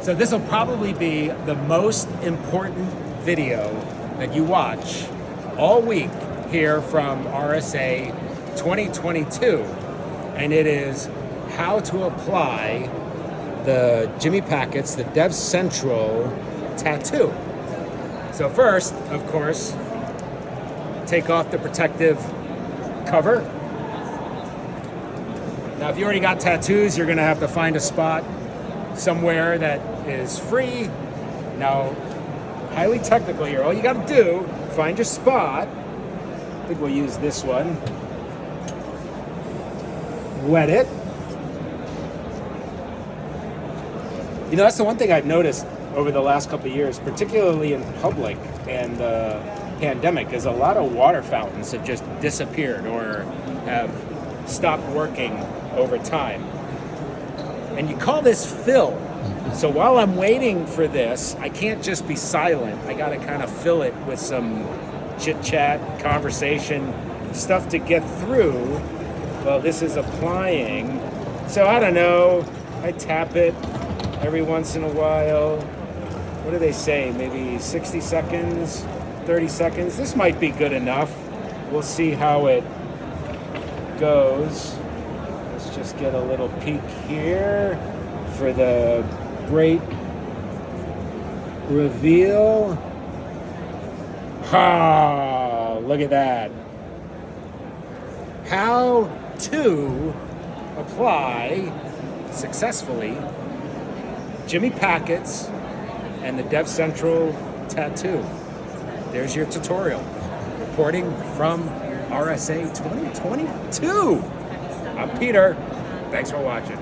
So this will probably be the most important video that you watch all week here from RSA 2022. And it is how to apply the Jimmy Packets, the DevCentral tattoo. So first, of course, take off the protective cover. Now, if you already got tattoos, you're gonna have to find a spot somewhere that is free. Now, highly technical here. All you gotta do, find your spot. I think we'll use this one. Wet it. You know, that's the one thing I've noticed over the last couple of years, particularly in public and the pandemic, is a lot of water fountains have just disappeared or have stopped working over time. And you call this fill. So while I'm waiting for this, I can't just be silent. I gotta kind of fill it with some chit chat, conversation, stuff to get through while this is applying. So I don't know, I tap it every once in a while. What do they say? Maybe 60 seconds, 30 seconds. This might be good enough. We'll see how it goes. Let's just get a little peek here for the great reveal. Ha! Look at that. How to apply successfully Jimmy Packets and the DevCentral tattoo. There's your tutorial. Reporting from RSA 2022. I'm Peter. Thanks for watching.